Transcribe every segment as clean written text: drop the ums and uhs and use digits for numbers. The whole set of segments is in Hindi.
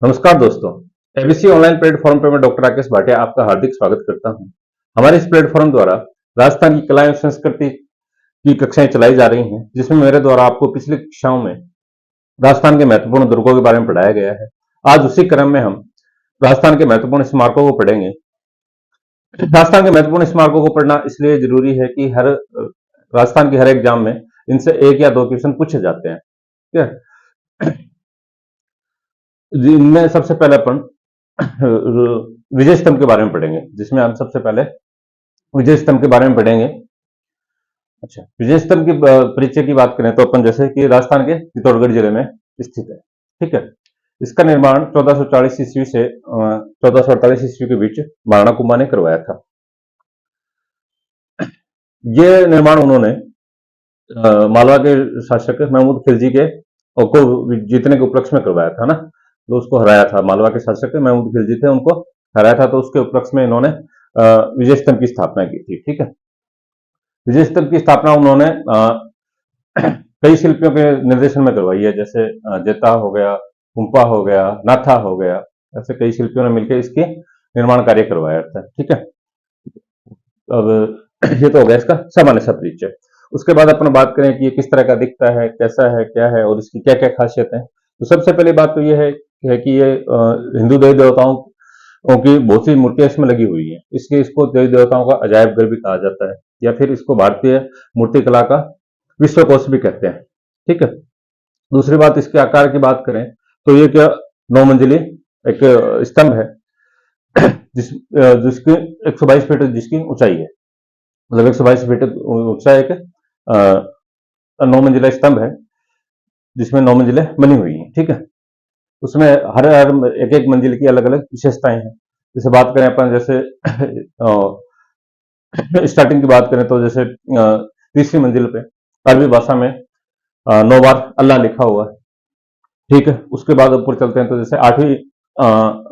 नमस्कार दोस्तों। एबीसी ऑनलाइन प्लेटफॉर्म पर मैं डॉक्टर राकेश भाटिया आपका हार्दिक स्वागत करता हूं। हमारे इस प्लेटफॉर्म द्वारा राजस्थान की कला एवं संस्कृति की कक्षाएं चलाई जा रही हैं, जिसमें मेरे द्वारा आपको पिछली कक्षाओं में राजस्थान के महत्वपूर्ण दुर्गों के बारे में पढ़ाया गया है। आज उसी क्रम में हम राजस्थान के महत्वपूर्ण स्मारकों को पढ़ेंगे। राजस्थान के महत्वपूर्ण स्मारकों को पढ़ना इसलिए जरूरी है कि हर राजस्थान के हर एग्जाम में इनसे एक या दो क्वेश्चन पूछे जाते हैं। ठीक है। इनमें सबसे पहले अपन विजय स्तंभ के बारे में पढ़ेंगे, जिसमें हम सबसे पहले विजय स्तंभ के बारे में पढ़ेंगे। अच्छा, विजय स्तंभ की परिचय की बात करें तो अपन जैसे कि राजस्थान के चित्तौड़गढ़ जिले में स्थित है। ठीक है। इसका निर्माण 1440 ईस्वी से 1448 ईस्वी के बीच महाराणा कुंभा ने करवाया था। ये निर्माण उन्होंने मालवा के शासक महमूद खिलजी के को जीतने के उपलक्ष्य में करवाया था ना, तो उसको हराया था। मालवा के शासक महमूद खिलजी थे, उनको हराया था, तो उसके उपलक्ष्य में इन्होंने विजय स्तंभ की स्थापना की थी। ठीक है। विजय स्तंभ की स्थापना उन्होंने कई शिल्पियों के निर्देशन में करवाई है, जैसे जेता हो गया, कुंपा हो गया, नाथा हो गया, ऐसे कई शिल्पियों ने मिलकर इसकी निर्माण कार्य करवाया था। ठीक है। अब ये तो हो गया इसका सामान्य सा परिचय। उसके बाद अपन बात करें कि ये किस तरह का दिखता है, कैसा है, क्या है और इसकी क्या क्या खासियत है। तो सबसे पहली बात तो ये है कि ये हिंदू देवी देवताओं की बहुत सी मूर्तियां इसमें लगी हुई है, इसलिए इसको देवी देवताओं का अजायब घर भी कहा जाता है, या फिर इसको भारतीय मूर्तिकला का विश्वकोश भी कहते हैं। ठीक है। दूसरी बात, इसके आकार की बात करें तो ये क्या 9 मंजिली एक स्तंभ है, जिसकी 122 फीट जिसकी ऊंचाई है, मतलब 122 फीट ऊंचा एक 9 मंजिला स्तंभ है, जिसमें 9 मंजिलें बनी हुई हैं। ठीक है। उसमें हर हर एक एक मंजिल की अलग अलग विशेषताएं हैं। जैसे बात करें अपन, जैसे स्टार्टिंग की बात करें तो जैसे तीसरी मंजिल पे अरबी भाषा में 9 बार अल्लाह लिखा हुआ है। ठीक है। उसके बाद ऊपर चलते हैं तो जैसे 8वीं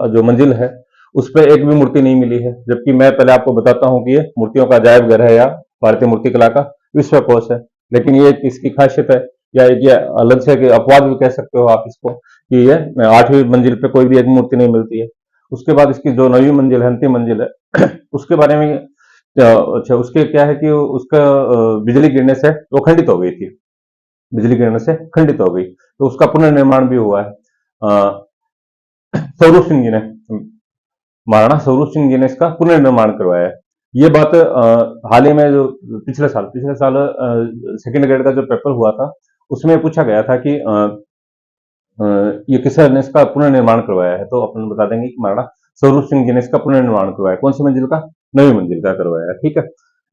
जो मंजिल है उस पर एक भी मूर्ति नहीं मिली है, जबकि मैं पहले आपको बताता हूं कि ये मूर्तियों का अजायब घर है या भारतीय मूर्तिकला का विश्वकोश है। लेकिन ये इसकी खासियत है, या एक ये अलग से अपवाद भी कह सकते हो आप इसको, कि ये 8वीं मंजिल पे कोई भी एक मूर्ति नहीं मिलती है। उसके बाद इसकी जो 9वीं मंजिल है, अंतिम मंजिल है, उसके बारे में अच्छा, उसके क्या है कि उसका बिजली गिरने से वो खंडित हो गई थी, बिजली गिरने से खंडित हो गई, तो उसका पुनर्निर्माण भी हुआ है। स्वरूप सिंह जी ने, महाराणा स्वरूप सिंह जी ने इसका पुनर्निर्माण करवाया है। ये बात हाल ही में जो पिछले साल सेकंड ग्रेड का जो पेपर हुआ था, उसमें पूछा गया था कि ये किसने इसका पुनर्निर्माण करवाया है, तो अपन बता देंगे कि महाराणा स्वरूप सिंह जी ने इसका पुनर्निर्माण करवाया। कौन सी मंजिल का? 9वीं मंजिल का करवाया है। ठीक है।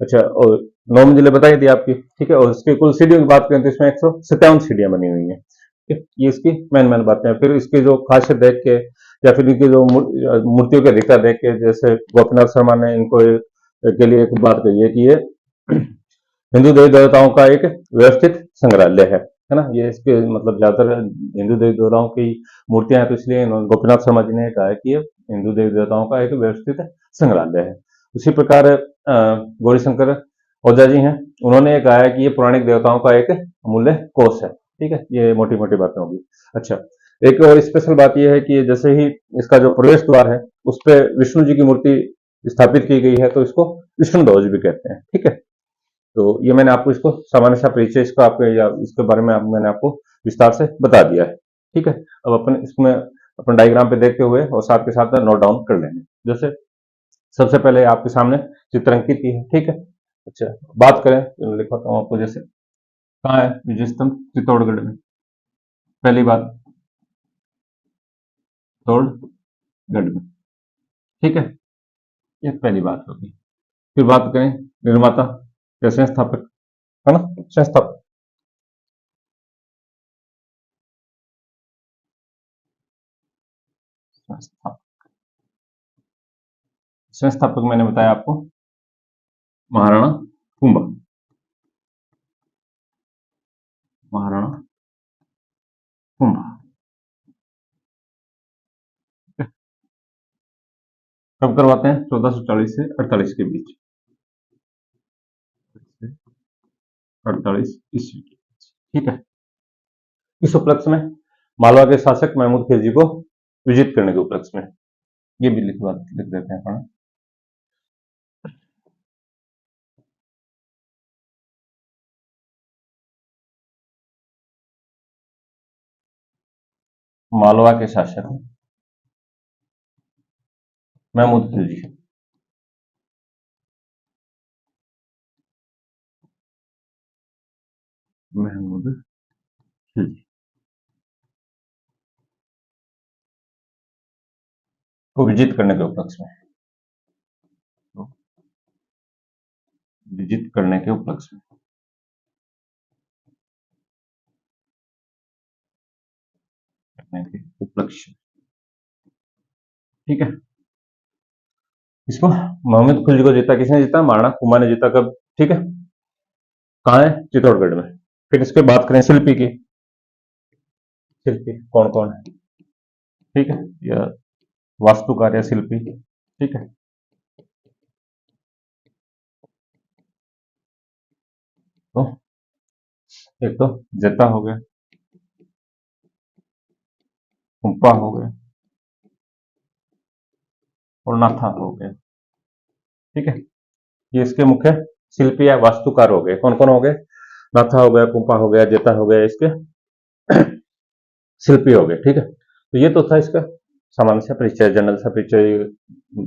अच्छा, और 9 मंजिलें बताई थी आपकी। ठीक है। और इसकी कुल सीढ़ियों की बात करें तो इसमें 157 सीढ़ियां बनी हुई हैं। ठीक है। ये इसकी मेन बातें हैं। फिर इसकी जो खासियत देख के, या फिर इनकी जो मूर्तियों के अधिकता देख के, जैसे गोपीनाथ शर्मा ने इनको के लिए एक बात कही है कि ये हिंदू देवी देवताओं का एक व्यवस्थित संग्रहालय है ना। ये इसके मतलब ज्यादातर हिंदू देवी देवताओं की मूर्तियां हैं, तो इसलिए गोपीनाथ शर्मा जी ने कहा है कि ये हिंदू देवी देवताओं का एक व्यवस्थित संग्रहालय है। उसी प्रकार गौरी शंकर ओझा जी हैं, उन्होंने ये कहा है कि ये पौराणिक देवताओं का एक अमूल्य कोष है। ठीक है। ये मोटी मोटी बातें होगी। अच्छा, एक और स्पेशल बात यह है कि जैसे ही इसका जो प्रवेश द्वार है उस पर विष्णु जी की मूर्ति स्थापित की गई है, तो इसको विष्णु ध्वज भी कहते हैं। ठीक है। तो ये मैंने आपको इसको सामान्य सा परिचय इसका आपको, या इसके बारे में मैंने आपको विस्तार से बता दिया है। ठीक है। अब अपन इसमें अपन डायग्राम पे देखते हुए और साथ के साथ नोट डाउन कर लेंगे। जैसे सबसे पहले आपके सामने चित्र अंकित की है। ठीक है। अच्छा, बात करें तो लिखवाता हूँ आपको। जैसे कहाँ है विजय स्तंभ? चित्तौड़गढ़ में। पहली बात, चित्तौड़गढ़ में। ठीक है। ये पहली बात होगी। फिर बात करें निर्माता या संस्थापक, है ना, संस्थापक। संस्थापक संस्थापक मैंने बताया आपको महाराणा कुंभा। महाराणा कुंभा। कब करवाते हैं? 1440 से 48 के बीच, 48 ईस्वी। ठीक है। इस उपलक्ष्य में मालवा के शासक महमूद खिलजी को विजित करने के उपलक्ष्य में। ये भी लिख देते हैं अपन। मालवा के शासक महमूद खिलजी महमूद खिलजी को विजित करने के उपलक्ष्य में, विजित करने के उपलक्ष्य में, करने के उपलक्ष्य, ठीक है। इसको मोहम्मद खिलजी को जीता किसने जीता? महाराणा कुंभा ने जीता। कब? ठीक है। कहाँ है? चित्तौड़गढ़ में। फिर इसके बात करें शिल्पी की। शिल्पी कौन कौन है? ठीक है, या वास्तुकार या शिल्पी, ठीक है। तो एक तो जता हो गया, कुंपा हो गया और नाथा हो गया, ठीक है। ये इसके मुख्य शिल्पी या वास्तुकार हो गए। कौन कौन हो गए? नाथा हो गया, कुंपा हो गया, जेता हो गया, इसके शिल्पी हो गए, ठीक है। तो ये तो था इसका सामान्य सा परिचय, जनरल सा परिचय।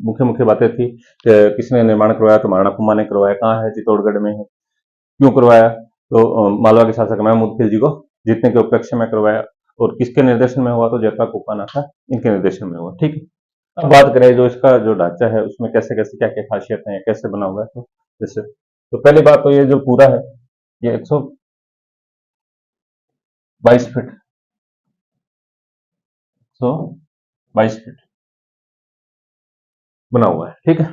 मुख्य मुख्य बातें थी कि किसने निर्माण करवाया? तो महाराणा कुंभा ने करवाया। कहाँ है? चित्तौड़गढ़ में है। क्यों करवाया? तो मालवा के शासक महमूद खिलजी को जीतने के उपलक्ष्य में करवाया। और किसके निर्देशन में हुआ? तो जेता, कुंपा, नाथा, इनके निर्देशन में हुआ, ठीक है। अब बात करें जो इसका जो ढांचा है उसमें कैसे कैसे क्या क्या खासियतें हैं, कैसे बना हुआ है। तो जैसे तो पहली बात तो ये जो पूरा है ये 122 फीट, 122 फीट बना हुआ है, ठीक है।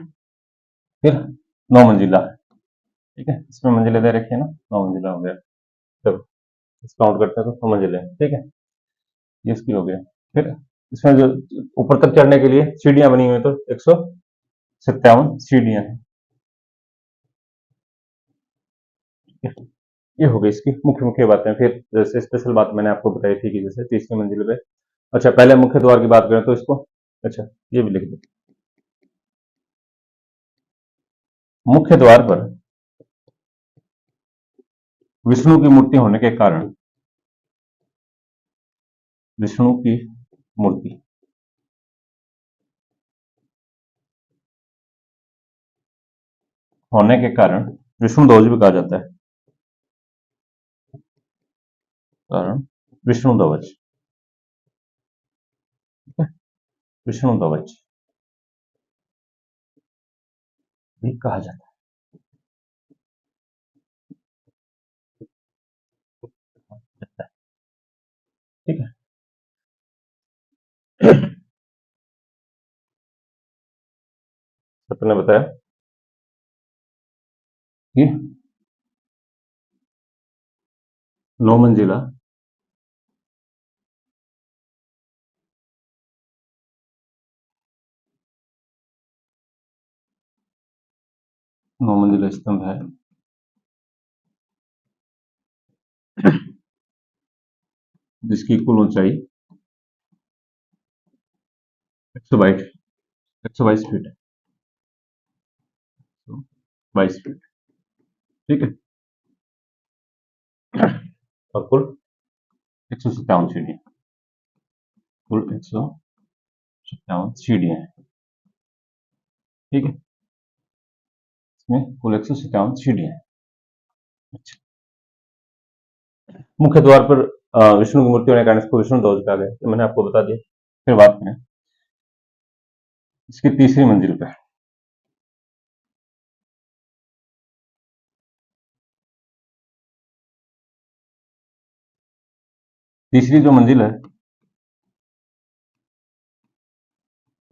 फिर 9 मंजिला है, ठीक है। इसमें मंजिलें दे रखी है ना, 9 मंजिला हो गया। चलो काउंट करते हैं तो 9 मंजिलें, ठीक है। ये इसकी हो गया। फिर इसमें जो ऊपर तक चढ़ने के लिए सीढ़ियां बनी हुई है, तो 157 सीढ़ियां हैं। ये हो गई इसकी मुख्य मुख्य बातें। फिर जैसे स्पेशल बात मैंने आपको बताई थी कि जैसे तीसरी मंजिल पे, अच्छा पहले मुख्य द्वार की बात करें तो इसको, अच्छा ये भी लिख दो। मुख्य द्वार पर विष्णु की मूर्ति होने के कारण, विष्णु की मूर्ति होने के कारण विष्णु ध्वज भी कहा जाता है। कारण विष्णु ध्वज, विष्णु ध्वज भी कहा जाता है, ठीक है। अपने बताया कि 9 मंजिला, 9 मंजिला स्तंभ है जिसकी कुल ऊंचाई 122 122 फीट है, 122 फीट, ठीक है। और कुल 157 सीढ़ियां, कुल 157 सीढ़ियां हैं, ठीक है। इसमें कुल 157 सीढ़ियां हैं। अच्छा, मुख्य द्वार पर विष्णु की मूर्ति होने के कारण इसको विष्णु ध्वज कहा गया, तो मैंने आपको बता दिया। फिर बात करें इसकी तीसरी मंजिल पे, तीसरी जो मंजिल है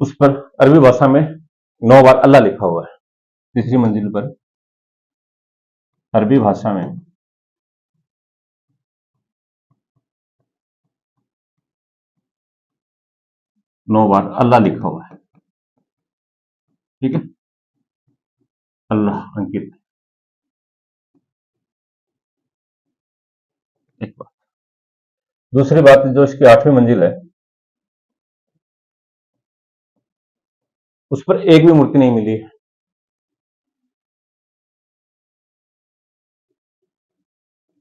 उस पर अरबी भाषा में 9 बार अल्लाह लिखा हुआ है। तीसरी मंजिल पर अरबी भाषा में 9 बार अल्लाह लिखा हुआ है, ठीक है। अल्लाह अंकित, एक बात। दूसरी बात जो इसकी 8वीं मंजिल है उस पर एक भी मूर्ति नहीं मिली है।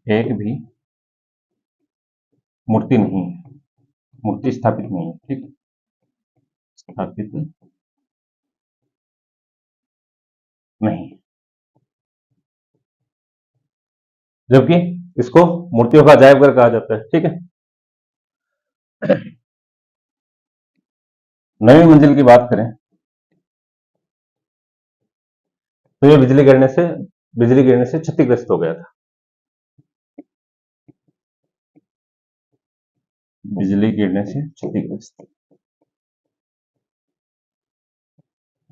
एक भी मूर्ति नहीं है, मूर्ति स्थापित नहीं है, ठीक है, स्थापित नहीं। जबकि इसको मूर्तियों का अजायब घर कहा जाता है, ठीक है। नवी मंजिल की बात करें तो ये बिजली गिरने से क्षतिग्रस्त हो गया था। बिजली गिरने से क्षतिग्रस्त,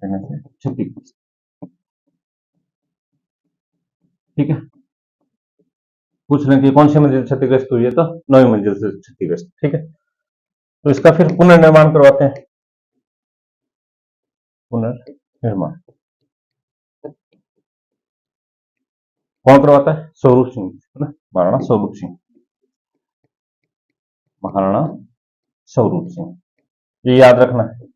गिरने से क्षतिग्रस्त, ठीक है। पूछ रहे हैं कि कौन सी मंजिल क्षतिग्रस्त हुई है, तो नवी मंजिल से क्षतिग्रस्त, ठीक है। तो इसका फिर पुनर्निर्माण करवाते हैं, पुनर्निर्माण कौन करवाता है? स्वरूप सिंह, है ना, महाराणा स्वरूप सिंह, महाराणा स्वरूप सिंह। ये याद रखना है,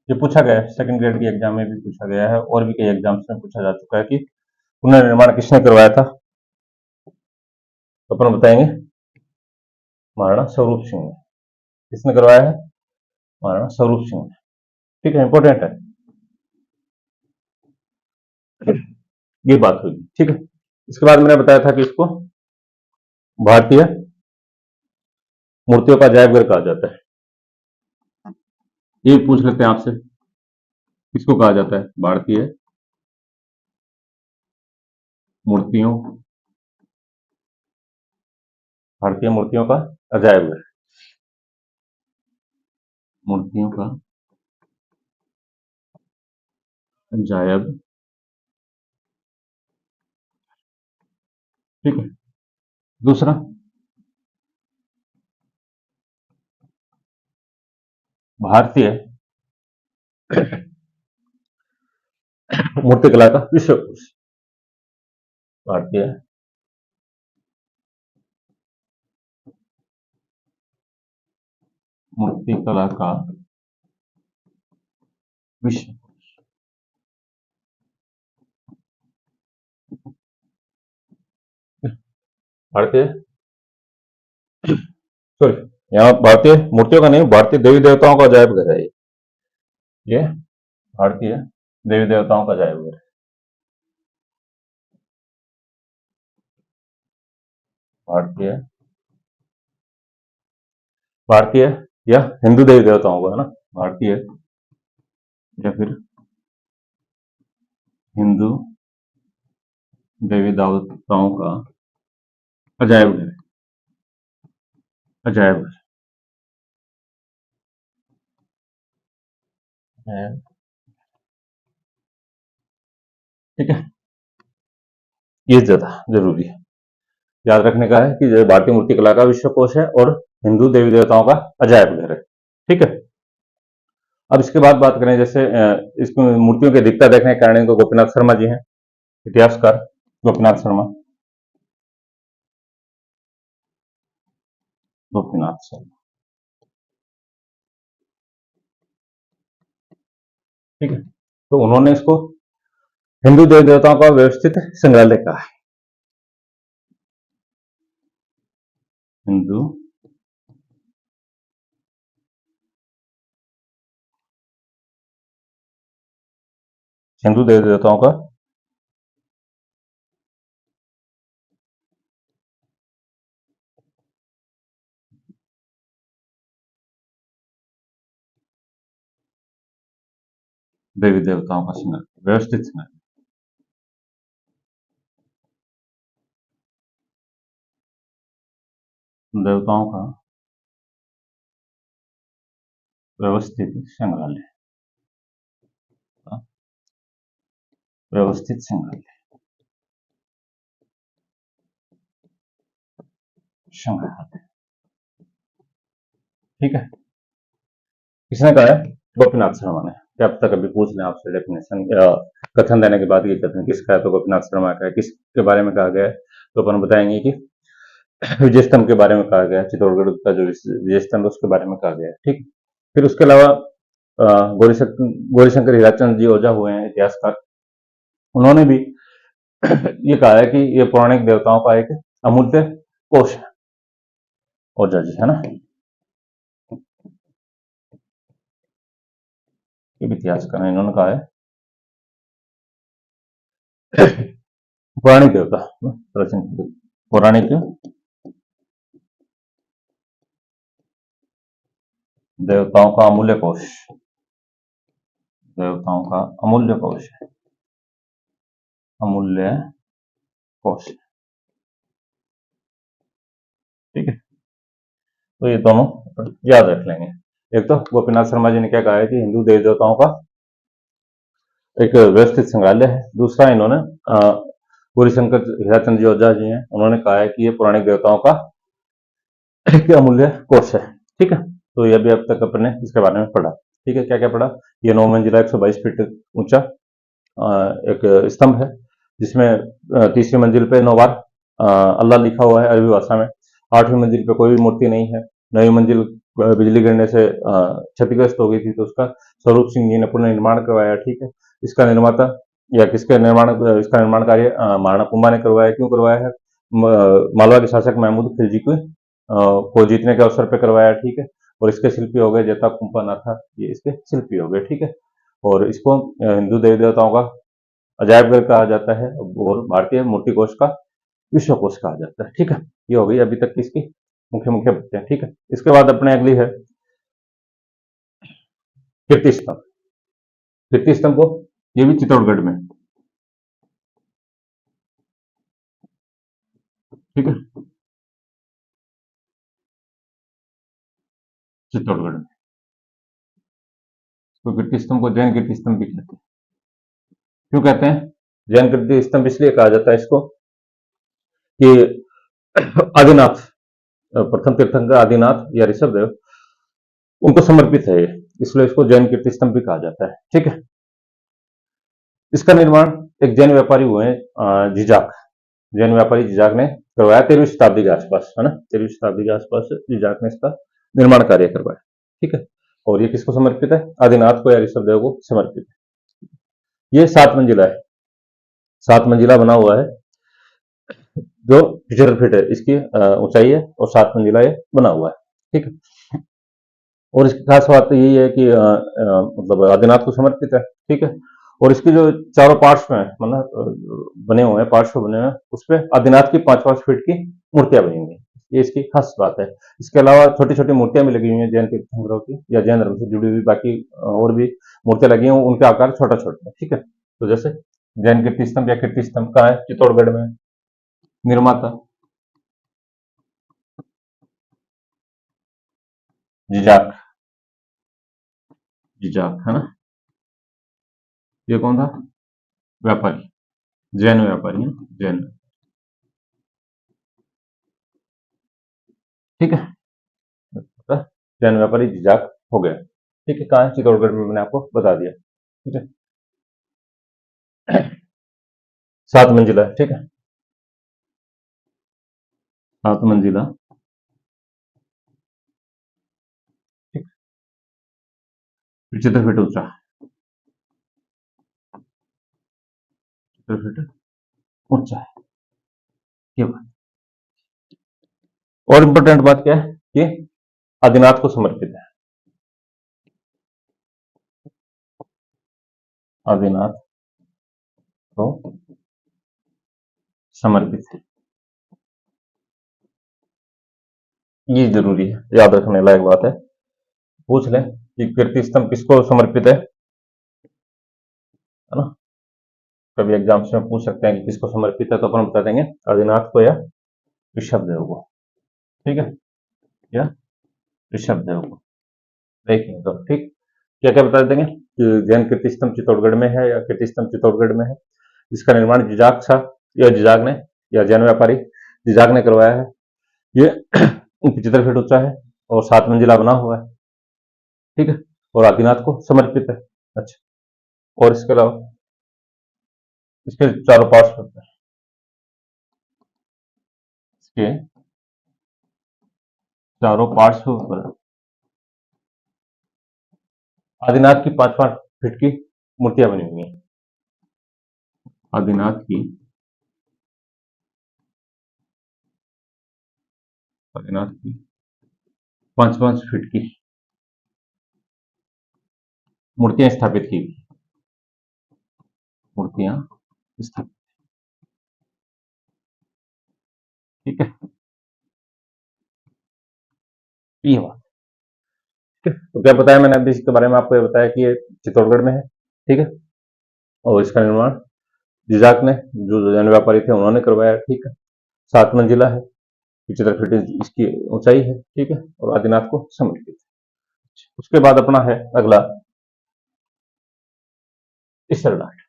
ये पूछा गया है, सेकंड ग्रेड की एग्जाम में भी पूछा गया है और भी कई एग्जाम्स में पूछा जा चुका है कि पुनर्निर्माण किसने करवाया था, तो अपन बताएंगे महाराणा स्वरूप सिंह ने। किसने करवाया है? महाराणा स्वरूप सिंह ने, ठीक है, इंपॉर्टेंट है, ये बात हुई, ठीक है। इसके बाद मैंने बताया था कि इसको भारतीय मूर्तियों का अजायब घर कहा जाता है। ये पूछ लेते हैं आपसे, किसको कहा जाता है? भारतीय मूर्तियों, भारतीय मूर्तियों का अजायब घर, मूर्तियों का अजायब, ठीक है। दूसरा, भारतीय मूर्तिकला का विश्वकोश, भारतीय मूर्तिकला का विश्व, भारतीय, सॉरी, यहाँ भारतीय मूर्तियों का नहीं, भारतीय देवी देवताओं का अजायब घर है ये भारतीय देवी देवताओं का अजायब घर है। भारतीय, भारतीय या हिंदू देवी देवताओं का, है ना, भारतीय या फिर हिंदू देवी देवताओं का अजायब घर, अजायब घर है, ठीक है। ये ज्यादा जरूरी है, याद रखने का है कि जो भारतीय मूर्तिकला का विश्वकोश है और हिंदू देवी देवताओं का अजायब घर है, ठीक है। अब इसके बाद बात करें, जैसे इस मूर्तियों की अधिकता देखने के कारण इनको गोपीनाथ शर्मा जी हैं, इतिहासकार गोपीनाथ शर्मा, गोपीनाथ शर्मा, ठीक है। तो उन्होंने इसको हिंदू देवी देवताओं का व्यवस्थित संग्रहालय कहा है, हिंदू हिंदू देवी देवताओं का देवी देवताओं का संग्रहालय, व्यवस्थित संग्रहालय, देवताओं का व्यवस्थित संग्रहालय, व्यवस्थित संग्रहालय, संग्रहालय, ठीक है। किसने कहा है? गोपीनाथ शर्मा ने। क्या पता कभी पूछ लें आपसे डेफिनेशन या कथन देने के बाद ये कथन किसका है, तो गोपीनाथ शर्मा का है। किसके बारे में कहा गया है, तो अपन बताएंगे कि विजय स्तंभ के बारे में कहा गया है, चित्तौड़गढ़ का जो विजय स्तंभ उसके बारे में कहा गया है, ठीक। फिर उसके अलावा गौरीशंकर हीराचंद जी ओझा हुए हैं इतिहासकार, उन्होंने भी ये कहा है कि ये पौराणिक देवताओं का एक अमूल्य कोष है। ओझा जी है ना, ये भी इतिहासकार हैं, इन्होंने कहा है पौराणिक देवता प्राचीन पौराणिक देवताओं का अमूल्य कोष, देवताओं का अमूल्य कोष है, अमूल्य कोष, ठीक है। तो ये दोनों याद रख लेंगे। एक तो गोपीनाथ शर्मा जी ने क्या कहा है कि हिंदू देवी देवताओं का एक व्यवस्थित संग्रहालय है। दूसरा इन्होंने गौरीशंकर हीराचंद जी ओझा जी हैं, उन्होंने कहा है कि ये पौराणिक देवताओं का एक अमूल्य कोष है, ठीक है। तो ये भी अब तक अपने इसके बारे में पढ़ा, ठीक है। क्या क्या पढ़ा? ये 9 मंजिला 122 फीट ऊंचा एक स्तंभ है, जिसमें तीसरी मंजिल पे 9 बार अल्लाह लिखा हुआ है अरबी भाषा में। 8वीं मंजिल पे कोई भी मूर्ति नहीं है। 9वीं मंजिल बिजली गिरने से क्षतिग्रस्त हो गई थी, तो उसका स्वरूप सिंह जी ने पुनर्निर्माण करवाया, ठीक है। इसका निर्माता या किसके निर्माण इसका निर्माण कार्य महाराणा कुंभा ने करवाया। क्यों करवाया है? मालवा के शासक महमूद खिलजी को जीतने के अवसर पर करवाया, ठीक है। और इसके शिल्पी हो गए जेता कुंपा नाथा, ये इसके शिल्पी हो गए, ठीक है। और इसको हिंदू देवी देवताओं का अजायब घर कहा जाता है और भारतीय मूर्ति कोष का विश्व कोष कहा जाता है, ठीक है। ये हो गई अभी तक की इसकी मुख्य मुख्य बातें, ठीक है। इसके बाद अपने अगली है कीर्ति स्तंभ। कीर्ति स्तंभ को ये भी चित्तौड़गढ़ में, ठीक है, चित्तौड़गढ़ में। तो कीर्ति स्तंभ को जैन कीर्ति स्तंभ भी कहते हैं। क्यों कहते हैं जैन कीर्ति स्तंभ? इसलिए कहा जाता है इसको कि आदिनाथ, प्रथम तीर्थंकर आदिनाथ या ऋषभ देव, उनको समर्पित है ये, इसलिए इसको जैन कीर्ति स्तंभ भी कहा जाता है, ठीक है। इसका निर्माण एक जैन व्यापारी हुए हैं जिजाक, जैन व्यापारी जिजाक ने करवाया 13वीं शताब्दी के आसपास, है ना। 13वीं शताब्दी के आसपास जिजाक ने इसका निर्माण कार्य करवाया, ठीक है। और ये किसको समर्पित है? आदिनाथ को या ऋषभ देव को समर्पित है। ये 7 मंजिला है, 7 मंजिला बना हुआ है, जो 75 फीट है इसकी ऊंचाई है, और 7 मंजिला ये बना हुआ है, ठीक है। और इसकी खास बात तो यही है कि मतलब आदिनाथ को समर्पित है, ठीक है। और इसके जो चारों पार्श्व में मतलब बने हुए हैं, पार्श्व बने हुए हैं, उसपे आदिनाथ की 5-5 फीट की मूर्तियां बनी हुई हैं। ये इसकी खास बात है। इसके अलावा छोटी छोटी मूर्तियां भी लगी हुई हैं जैन तीर्थंकरों की या जैन धर्म से जुड़ी हुई बाकी और भी मूर्तियां लगी हैं, उनके आकार छोटा छोटा है, ठीक है। तो जैसे जैन कीर्ति स्तंभ या कीर्ति स्तंभ कहाँ है? चित्तौड़गढ़ में। निर्माता जिजाक, जिजाक है ना। ये कौन था? व्यापारी, जैन व्यापारी है, जैन, ठीक है। तो जैन व्यापारी जिजाक हो गया, ठीक है। कहाँ है? चित्तौड़गढ़ में, मैंने आपको बता दिया, ठीक है। 7 मंजिला है, ठीक है, 7 मंजिला, ठीक। 75 फीट ऊंचा, 75 फीट ऊंचा है, ये बात। और इंपॉर्टेंट बात क्या है कि आदिनाथ को समर्पित है, आदिनाथ को समर्पित है। ये जरूरी है, याद रखने लायक बात है। पूछ लें कि कीर्ति स्तंभ किसको समर्पित है ना। कभी एग्जाम्स में पूछ सकते हैं कि किसको समर्पित है, तो अपन बता देंगे आदिनाथ को या ऋषभ देव को, ठीक है, या ऋषभ देव को। देखेंगे तो ठीक। क्या क्या बता देंगे कि जैन कीर्ति स्तंभ चित्तौड़गढ़ में है या कीर्ति स्तंभ चित्तौड़गढ़ में है। इसका निर्माण जिजाक था या जिजाक ने या जैन व्यापारी जिजाक ने करवाया है। ये 75 फीट ऊंचा है और 7 मंजिला बना हुआ है, ठीक है। और आदिनाथ को समर्पित है। अच्छा, और इसके अलावा इसके चारों पार्श्व होते हैं, इसके चारों पार्श्व पर आदिनाथ की 5-5 फीट की मूर्तियां बनी हुई हैं। आदिनाथ की आदिनाथ की 5-5 फीट की मूर्तियां स्थापित की गई। मूर्तियां स्थापित, ठीक है। ये बात, ठीक है। तो क्या बताया मैंने अभी इसके बारे में, आपको ये बताया कि ये चित्तौड़गढ़ में है, ठीक है। और इसका निर्माण जिजाक ने, जो जैन व्यापारी थे, उन्होंने करवाया, ठीक है। 7 मंजिला है, 75 फीट इसकी ऊंचाई है, ठीक है। और आदिनाथ को समर्पित है। उसके बाद अपना है अगला इसरलाट।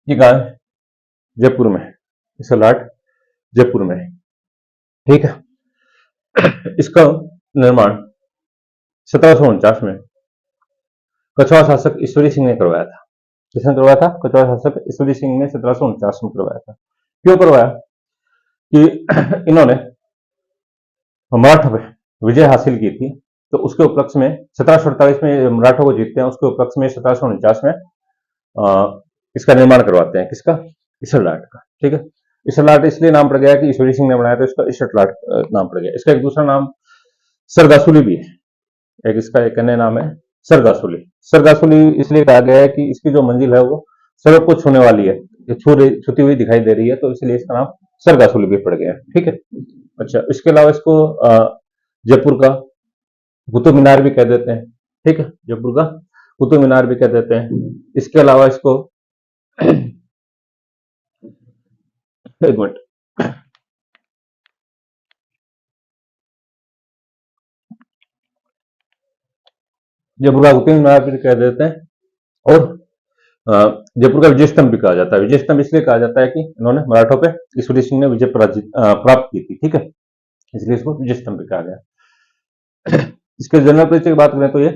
ये कहा है? जयपुर में है। इसरलाट जयपुर में है, ठीक है। इसका निर्माण 1749 में कछवाहा शासक ईश्वरी सिंह ने करवाया था। किसने करवाया था? कछवाहा शासक ईश्वरी सिंह ने 1749 में करवाया था। क्यों करवाया? कि इन्होंने मराठा पे विजय हासिल की थी, तो उसके उपलक्ष्य में 1748 में मराठों को जीतते हैं, उसके उपलक्ष्य में 1749 में इसका निर्माण करवाते हैं। किसका? इसरलाट का, ठीक है। इसरलाट इसलिए नाम पड़ गया कि ईश्वरी सिंह ने बनाया, तो इसका इसरलाट नाम पड़ गया। इसका एक दूसरा नाम सरगासुली भी है। एक इसका एक अन्य नाम है सरगासुली। सरगासुली इसलिए कहा गया है कि इसकी जो मंजिल है वो सड़क को छूने वाली है, ये छूती हुई दिखाई दे रही है, तो इसलिए इसका नाम सरगासुली भी पड़ गया है, ठीक है। अच्छा, इसके अलावा इसको जयपुर का कुतुब मीनार भी कह देते हैं, ठीक है। जयपुर का कुतुब मीनार भी कह देते हैं। इसके अलावा इसको एक मिनट, जयपुर का कुतुब मीनार भी कह देते हैं। और जयपुर का विजय स्तंभ भी कहा जाता है। विजय स्तंभ इसलिए कहा जाता है कि इन्होंने मराठों पे ईश्वरी सिंह ने विजय प्राप्त की थी, ठीक है। इसलिए इसको विजय स्तंभ भी कहा गया। इसके जनरल परिचय की बात करें तो ये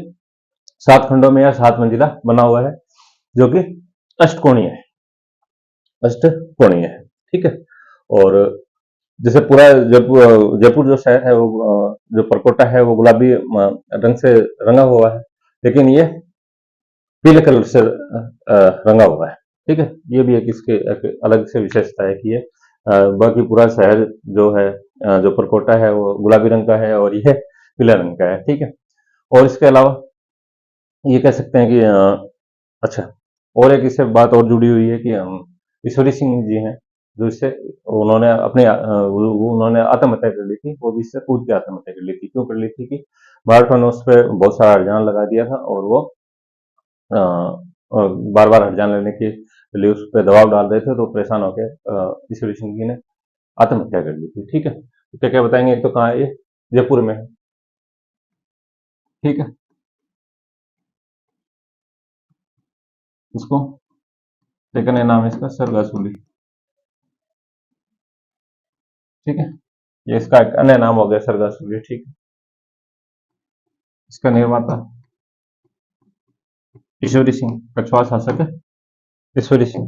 7 खंडों में या 7 मंजिला बना हुआ है, जो कि अष्टकोणीय है, अष्टकोणीय है, ठीक है। और जैसे पूरा जयपुर जयपुर जो शहर है वो जो परकोटा है वो गुलाबी रंग से रंगा हुआ है, लेकिन ये पीले कलर से रंगा हुआ है, ठीक है। ये भी एक इसके एक अलग से विशेषता है कि ये बाकी पूरा शहर जो है जो परकोटा है वो गुलाबी रंग का है और ये पीले रंग का है, ठीक है। और इसके अलावा ये कह सकते हैं कि अच्छा, और एक इससे बात और जुड़ी हुई है कि ईश्वरी सिंह जी हैं, जो इससे उन्होंने अपने उन्होंने आत्महत्या कर ली थी, वो भी इससे कूद के आत्महत्या कर ली थी। क्यों कर ली थी? कि मराठों ने उस पर बहुत सारा हरजान लगा दिया था, और वो बार बार हरजान लेने के लिए उस पर दबाव डाल रहे थे, तो परेशान होकर ईश्वरी सिंह जी ने आत्महत्या कर ली थी, ठीक है। तो क्या क्या बताएंगे? एक तो कहाँ है ये? जयपुर में है, ठीक है। इसको सेकंड नाम है इसका सरगासुली, ठीक है। ये इसका एक अन्य नाम हो गया सरगासुली, ठीक है। इसका निर्माता ईश्वरी सिंह, कछवाहा शासक है ईश्वरी सिंह।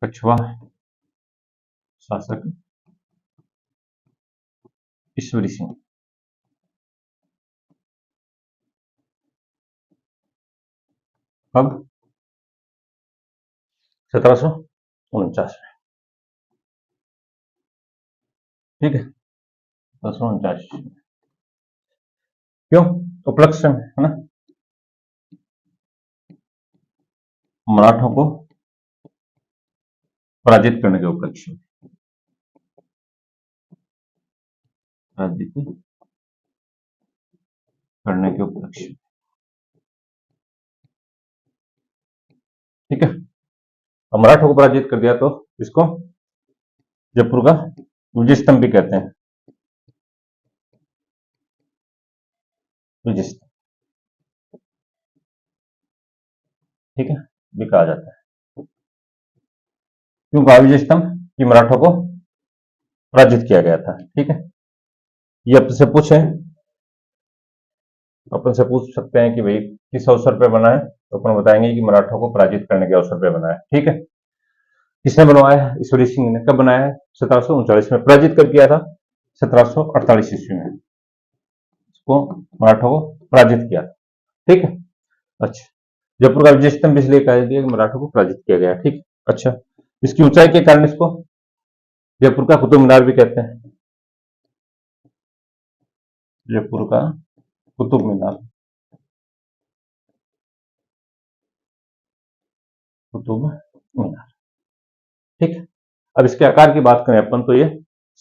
कछवाहा शासक ईश्वरी सिंह। कब? 1749 में, ठीक है। 1749 क्यों? उपलक्ष्य में, है ना, मराठों को पराजित करने के उपलक्ष्य में, पराजित करने के उपलक्ष्य में, ठीक है। अब मराठों को पराजित कर दिया तो इसको जयपुर का विजय स्तंभ भी कहते हैं, विजय स्तंभ, ठीक है, भी कहा जाता है। क्यों कहा विजय स्तंभ? कि मराठों को पराजित किया गया था, ठीक है। ये अपन से पूछ सकते हैं कि भाई किस अवसर पे बना है, तो अपन बताएंगे कि मराठों को पराजित करने के अवसर पे बना है, ठीक है। किसने बनवाया है? ईश्वरी सिंह ने। कब बनाया है? 1739 में। पराजित कर किया था? 1748 ईस्वी में इसको मराठों को पराजित किया था। ठीक है। अच्छा, जयपुर का विजय स्तंभ इसलिए कह दिया कि मराठों को पराजित किया गया। ठीक। अच्छा, इसकी ऊंचाई के कारण इसको जयपुर का कुतुब मीनार भी कहते हैं। जयपुर का कुतुब मीनार, कुतुब मीनार। ठीक है। अब इसके आकार की बात करें अपन तो ये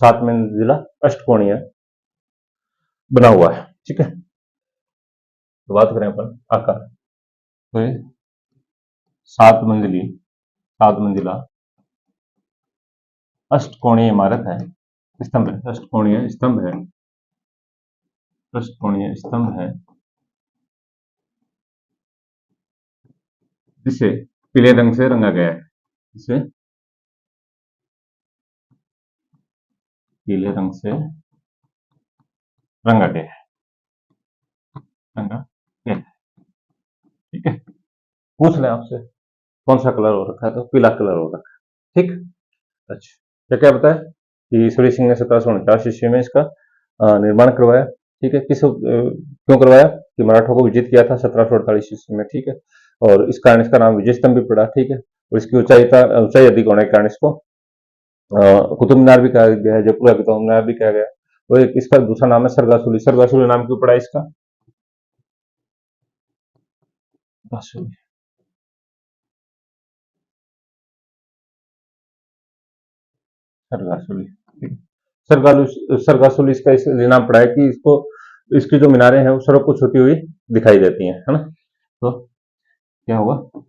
7 मंजिला अष्टकोणीय बना हुआ है। ठीक है। तो बात करें अपन आकार, तो ये 7 मंजिला अष्टकोणीय इमारत है, स्तंभ है, अष्टकोणीय स्तंभ है, अष्टकोणीय स्तंभ है, जिसे पीले रंग से रंगा गया है। इसे पीले रंग से रंगा गया है, रंगा गया है। ठीक है। पूछ लें आपसे कौन सा कलर हो रखा है, तो पीला कलर हो रखा है। ठीक। अच्छा, क्या क्या बताया कि ईश्वरी सिंह ने 1749 ईस्वी में इसका निर्माण करवाया। ठीक है। क्यों करवाया? कि मराठों को विजित किया था 1748 ईस्वी में। ठीक है। और इस कारण इसका नाम विजय स्तंभ भी पड़ा। ठीक है। और इसकी ऊंचाई अधिक होने के कारण इसको कुतुब मीनार भी कहा गया है, जयपुर का कुतुब मीनार भी कहा गया। और एक इसका दूसरा नाम है सरगासुली। सरगासुली नाम क्यों पड़ा इसका? सरगासुली। सरगासुली इसका इसलिए नाम पड़ा है कि इसको, इसकी जो मीनारें हैं वो सड़क को छूती हुई दिखाई देती हैं, है ना। तो क्या होगा?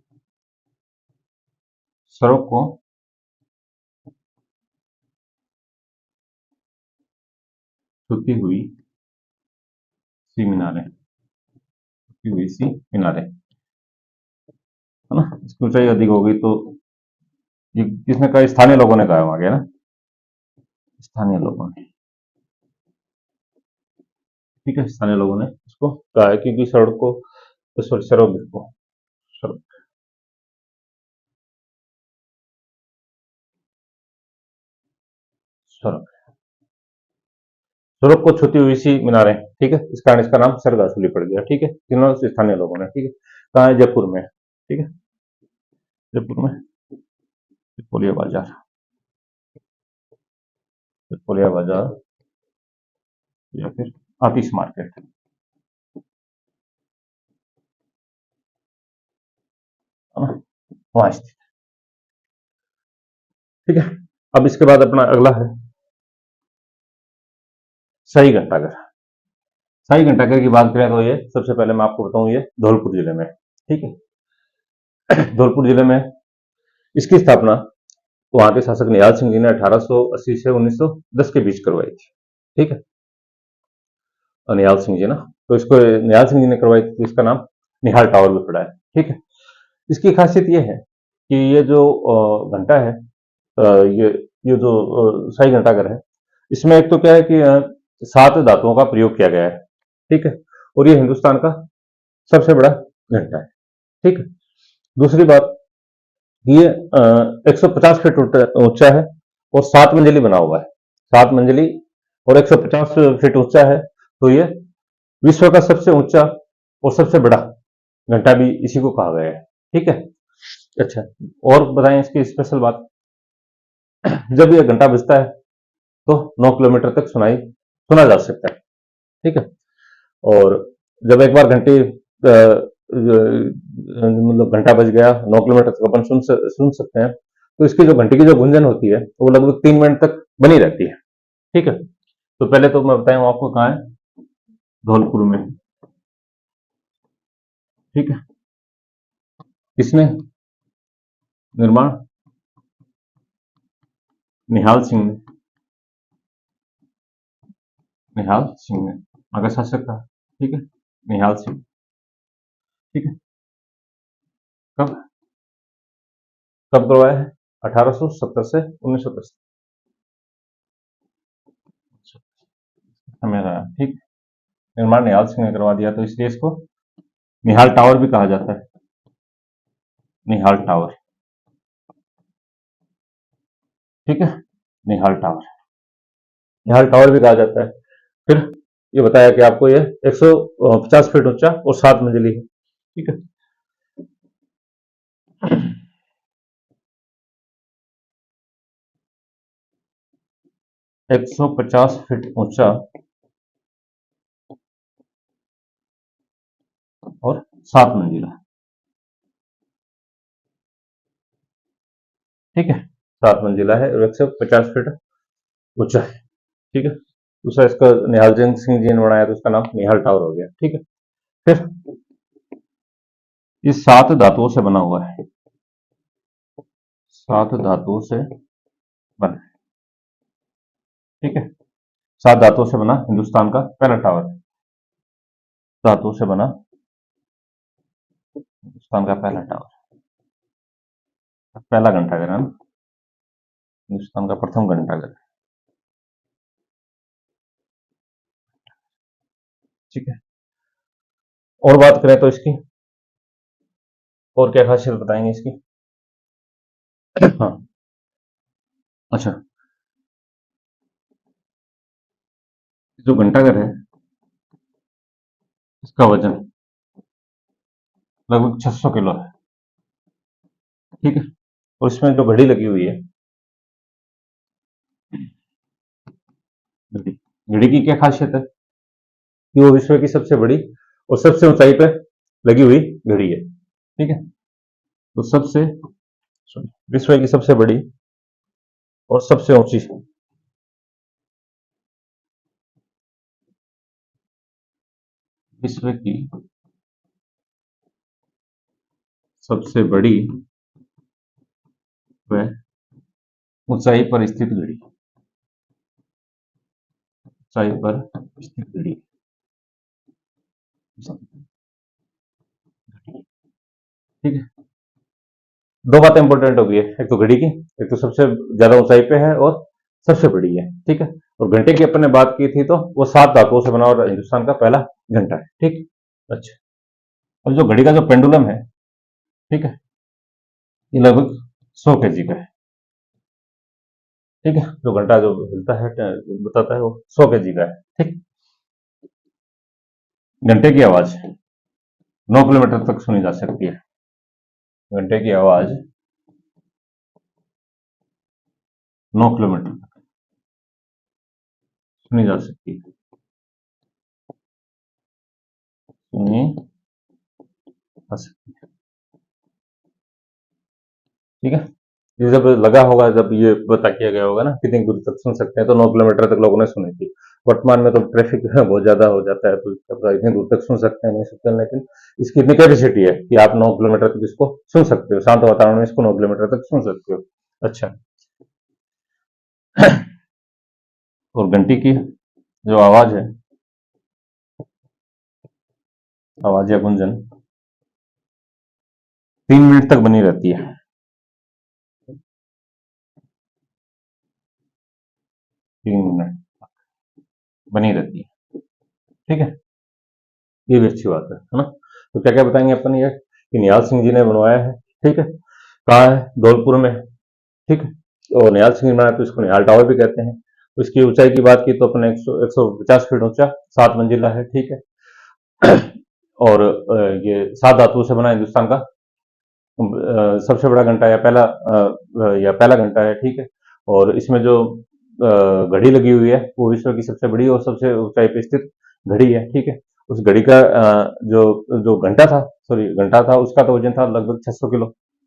सड़क को छूती हुई सी मीनारें, छूती हुई सी मीनारें, है ना। इसकी ऊंचाई अधिक होगी तो ये किसने कहा? स्थानीय लोगों ने कहा वहां गया ना, स्थानीय लोगों ने। ठीक है। स्थानीय लोगों ने इसको कहा है क्योंकि सड़क को, सॉरी, सड़क को, सड़क, सड़क, सड़क को छूती हुई सी मीनारें। ठीक है। इस कारण इसका नाम सरगासुली पड़ गया। ठीक है। तीनों स्थानीय लोगों ने। ठीक है। कहा है? जयपुर में। ठीक है। जयपुर में पिपोलिया बाजार, पिपोलिया बाजार या फिर आतिश मार्केट, है ना, वहां स्थित। ठीक है। अब इसके बाद अपना अगला है शाही घंटाघर। शाही घंटाघर की बात करें तो ये सबसे पहले मैं आपको बताऊं, ये धौलपुर जिले में। ठीक है। धौलपुर जिले में इसकी स्थापना वहां के शासक निहाल सिंह जी ने 1880 से 1910 के बीच करवाई थी। ठीक है। और निहाल सिंह जी ना, तो इसको निहाल सिंह जी ने करवाई थी, तो इसका नाम निहाल टावर भी पड़ा है। ठीक है। इसकी खासियत ये है कि ये जो घंटा है, ये जो शाही घंटाघर है, इसमें एक तो क्या है कि 7 धातुओं का प्रयोग किया गया है। ठीक है। और ये हिंदुस्तान का सबसे बड़ा घंटा है। ठीक है। दूसरी बात, ये 150 फीट ऊंचा है और 7 मंजिली बना हुआ है। 7 मंजिली और 150 फीट ऊंचा है। तो ये विश्व का सबसे ऊंचा और सबसे बड़ा घंटा भी इसी को कहा गया है। ठीक है। अच्छा, और बताएं इसकी स्पेशल बात। जब यह घंटा बजता है तो 9 किलोमीटर तक सुना जा सकता है। ठीक है। और जब एक बार मतलब घंटा बज गया, 9 किलोमीटर तक अपन सुन सकते हैं, तो इसकी जो घंटे की जो गुंजन होती है वो लगभग 3 मिनट तक बनी रहती है। ठीक है। तो पहले तो मैं बताऊं आपको कहाँ है? धौलपुर में। ठीक है। किसने निर्माण? निहाल सिंह ने, निहाल सिंह ने, अगर शासक था। ठीक है। निहाल सिंह। ठीक है। कब कब करवाया है? 1870 से 1910 समय रहा। ठीक। निर्माण निहाल सिंह ने करवा दिया, तो इसलिए इसको निहाल टावर भी कहा जाता है। निहाल टावर। ठीक है, निहाल टावर, निहाल टावर भी कहा जाता है। फिर ये बताया कि आपको ये 150 फीट ऊंचा और 7 मंजिली है। ठीक है, 150 फीट ऊंचा और 7 मंजिला। ठीक है, 7 मंजिला है और 150 फीट ऊंचा है। ठीक है, दूसरा इसका निहाल जंग सिंह जी ने बनाया तो उसका नाम निहाल टावर हो गया। ठीक है, फिर ये 7 धातुओं से बना हुआ है, 7 धातुओं से बना है। ठीक है, 7 धातुओं से बना हिंदुस्तान का पहला टावर है, धातुओं से बना हिंदुस्तान का पहला टावर, पहला घंटाघर है ना, हिंदुस्तान का प्रथम घंटाघर। ठीक है, और बात करें तो इसकी और क्या खासियत बताएंगे इसकी। हाँ, अच्छा, जो घंटाघर है इसका वजन लगभग 600 किलो है। ठीक है, और इसमें जो घड़ी लगी हुई है, घड़ी, घड़ी की क्या खासियत है कि वो विश्व की सबसे बड़ी और सबसे ऊंचाई पर लगी हुई घड़ी है। ठीक है, तो सबसे विश्व की सबसे बड़ी और सबसे ऊंची, विश्व की सबसे बड़ी व ऊंचाई पर स्थित घड़ी, ऊंचाई पर स्थित घड़ी। ठीक है, दो बातें इंपॉर्टेंट हो गई है, एक तो घड़ी की, एक तो सबसे ज्यादा ऊंचाई पे है और सबसे बड़ी है। ठीक है, और घंटे की अपन ने बात की थी तो वो 7 धातुओं से बना और हिंदुस्तान का पहला घंटा है। ठीक, अच्छा, और जो घड़ी का जो पेंडुलम है, ठीक है, ये लगभग 100 kg का है। ठीक है, जो घंटा जो हिलता है बताता है वो 100 kg का है। ठीक, घंटे की आवाज 9 किलोमीटर तक सुनी जा सकती है, घंटे की आवाज 9 किलोमीटर तक सुनी जा सकती है, सुनी जा सकती है। ठीक है, ये जब लगा होगा, जब ये पता किया गया होगा ना कितनी दूर तक सुन सकते हैं, तो 9 किलोमीटर तक लोगों ने सुनी थी। वर्तमान में तो ट्रैफिक बहुत ज्यादा हो जाता है, तो इतनी दूर तक सुन सकते हैं नहीं सकते हैं, लेकिन इसकी इतनी कैपेसिटी है कि आप 9 किलोमीटर तक इसको सुन सकते हो, शांत वातावरण में इसको 9 किलोमीटर तक सुन सकते हो। अच्छा, और घंटी की जो आवाज है, आवाज या गुंजन 3 मिनट तक बनी रहती है, 3 मिनट बनी रहती है। ठीक है, ये भी अच्छी बात है ना। तो क्या क्या बताएंगे अपन ये कि निहाल सिंह जी ने बनवाया है। ठीक है, कहाँ है, धौलपुर में है। ठीक है, और निहाल सिंह ने बनाया तो इसको निहाल टावर भी कहते हैं। तो इसकी ऊंचाई की बात की तो अपने 150 फीट ऊंचा, 7 मंजिला है। ठीक है, और ये 7 धातुओं से बना हिंदुस्तान का सबसे बड़ा घंटा या पहला घंटा है। ठीक है, और इसमें जो घड़ी लगी हुई है वो विश्व की सबसे बड़ी और सबसे ऊंचाई पे स्थित घड़ी है। ठीक है, उस घड़ी का जो जो घंटा था, सॉरी घंटा था, उसका तो वजन था लगभग 600 किलो,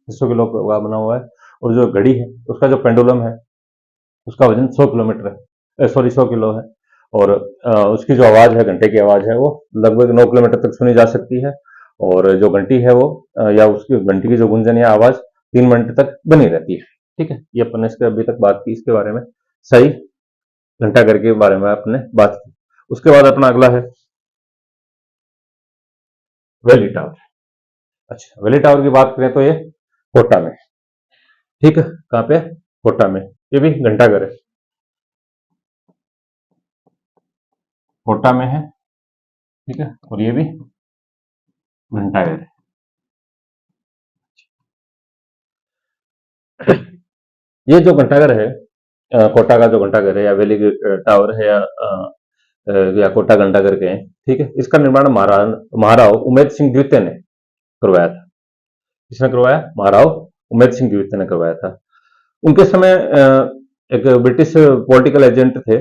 600 किलो का बना हुआ है। और जो घड़ी है उसका जो पेंडुलम है उसका वजन 100 किलोमीटर है, सॉरी 100 किलो है। और उसकी जो आवाज है, घंटे की आवाज है, वो लगभग 9 किलोमीटर तक सुनी जा सकती है। और जो घंटी है वो या उसकी घंटी की जो गुंजन या आवाज 3 मिनट तक बनी रहती है। ठीक है, ये अपन ने इसके अभी तक बात की इसके बारे में, सही घंटाघर के बारे में आपने बात की। उसके बाद अपना अगला है वैली टावर। अच्छा, वैली टावर की बात करें तो ये कोटा में, ठीक है, कहाँ पे, कोटा में, ये भी घंटाघर है, कोटा में है। ठीक है, और ये भी घंटाघर है। ये जो घंटाघर है कोटा का जो घंटाघर है या वैली टावर है या कोटा घंटा करके है, ठीक है, इसका निर्माण महाराव उमेद सिंह द्वितीय ने करवाया था। किसने करवाया? महाराव उमेद सिंह द्वितीय ने करवाया था। उनके समय एक ब्रिटिश पॉलिटिकल एजेंट थे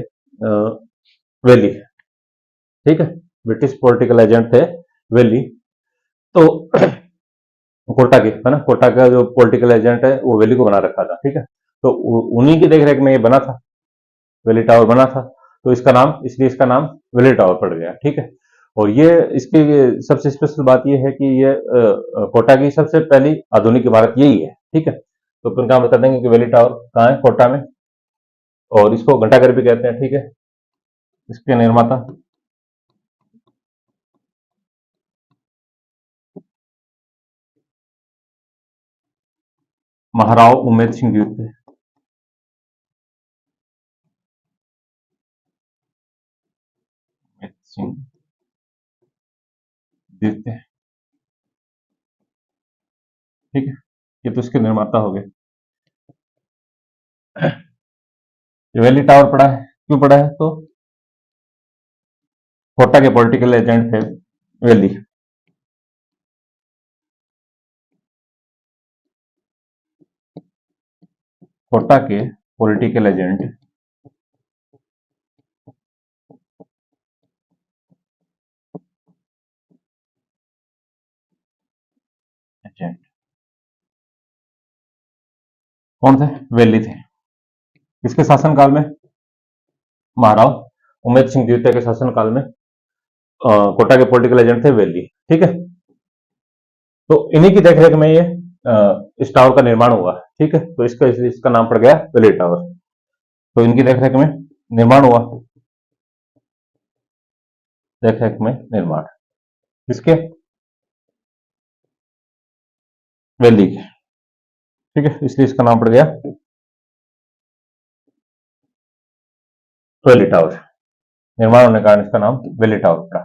वेली, ठीक है, ब्रिटिश पॉलिटिकल एजेंट थे वेली। तो कोटा के है ना, कोटा का जो पॉलिटिकल एजेंट है वो वेली को बना रखा था, ठीक है। तो उन्हीं की देखरेख में ये बना था, वेली टावर बना था। तो इसका नाम, इसलिए इसका नाम वेली टावर पड़ गया, ठीक है। और ये इसकी सबसे स्पेशल बात ये है कि ये कोटा की सबसे पहली आधुनिक इमारत यही है, ठीक है। तो अपन कहाँ बता देंगे कि वेली टावर कहाँ है? कोटा में। और इसको घंटाघर भी कहते हैं, ठीक है। इसके निर्माता महाराव उमेद सिंह द्वितीय। उमेद सिंह द्वितीय, ठीक है। ये तो इसके निर्माता हो गए। ये वैली टावर पड़ा है, क्यों पड़ा है? तो कोटा के पॉलिटिकल एजेंट थे वैली, कोटा के पॉलिटिकल एजेंट एजेंट कौन थे? वैली थे। किसके शासनकाल में? महाराव उमेद सिंह द्वितीय के शासनकाल में कोटा के पॉलिटिकल एजेंट थे वैली, ठीक है। तो इन्हीं की देखरेख में ये इस टावर का निर्माण हुआ, ठीक है। तो इसका नाम पड़ गया वैली टावर। तो इनकी देखरेख में निर्माण हुआ, देखरेख में निर्माण किसके? वैली के, ठीक है। इसलिए इसका नाम पड़ गया वैली टावर। निर्माण होने के कारण इसका नाम वैली टावर पड़ा,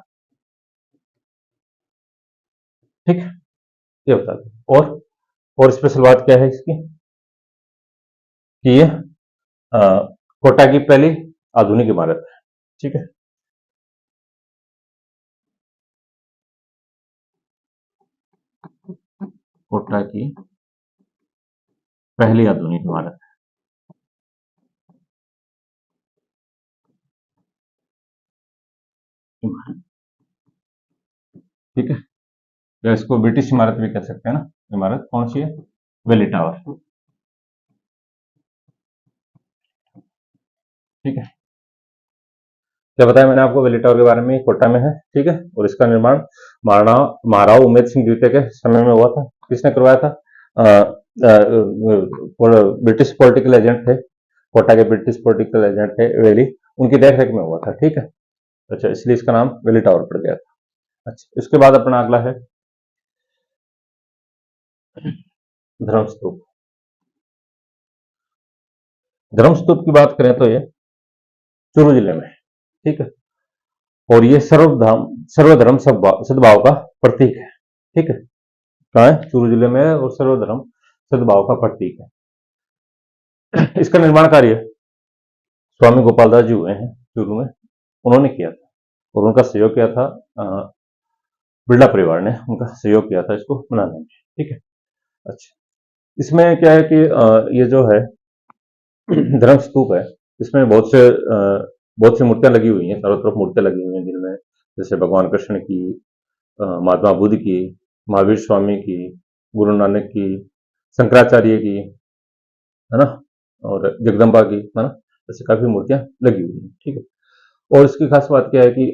ठीक है। ये बता दें। और स्पेशल बात क्या है इसकी कि ये कोटा की पहली आधुनिक इमारत है, ठीक है। कोटा की पहली आधुनिक इमारत, ठीक है। या इसको ब्रिटिश इमारत भी कह सकते हैं ना। इमारत कौन सी है? वेली टावर, ठीक है। क्या बताया मैंने आपको? वेली टावर के बारे में, कोटा में है, ठीक है। और इसका निर्माण महाराव उमेद सिंह द्वितीय के समय में हुआ था। किसने करवाया था? ब्रिटिश पॉलिटिकल एजेंट थे, कोटा के ब्रिटिश पॉलिटिकल एजेंट थे वेली, उनकी देखरेख में हुआ था, ठीक है। अच्छा, इसलिए इसका नाम वेली टावर पड़ गया था। अच्छा, इसके बाद अपना अगला है धर्मस्तूप। धर्मस्तूप की बात करें तो ये चूरू जिले में, ठीक है। और ये सर्वधर्म सद्भाव का प्रतीक है, ठीक है। कहाँ है? चूरू जिले में है और सर्वधर्म सद्भाव का प्रतीक है। इसका निर्माण कार्य स्वामी गोपाल दास जी हुए हैं चूरू में, उन्होंने किया था। और उनका सहयोग किया था बिरला परिवार ने, उनका सहयोग किया था इसको बनाने में, ठीक है। अच्छा, इसमें क्या है कि ये जो है धर्म स्तूप है, इसमें बहुत सी मूर्तियां लगी हुई हैं, चारों तरफ मूर्तियां लगी हुई हैं, जिनमें जैसे भगवान कृष्ण की, महात्मा बुद्ध की, महावीर स्वामी की, गुरु नानक की, शंकराचार्य की, है ना, और जगदम्बा की, है ना, ऐसे काफी मूर्तियां लगी हुई हैं, ठीक है। और इसकी खास बात क्या है कि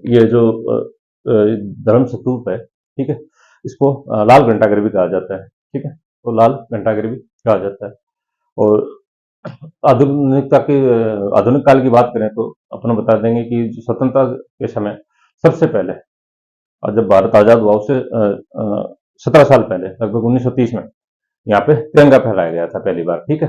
ये जो धर्म स्तूप है, ठीक है, इसको लाल घंटाघर भी कहा जाता है, ठीक है। तो लाल घंटाघर भी कहा जाता है। और आधुनिक काल की बात करें तो अपन बता देंगे कि जो स्वतंत्रता के समय सबसे पहले, और जब भारत आजाद हुआ उससे 17 साल पहले, लगभग 1930 में यहाँ पे तिरंगा फहराया गया था पहली बार, ठीक है।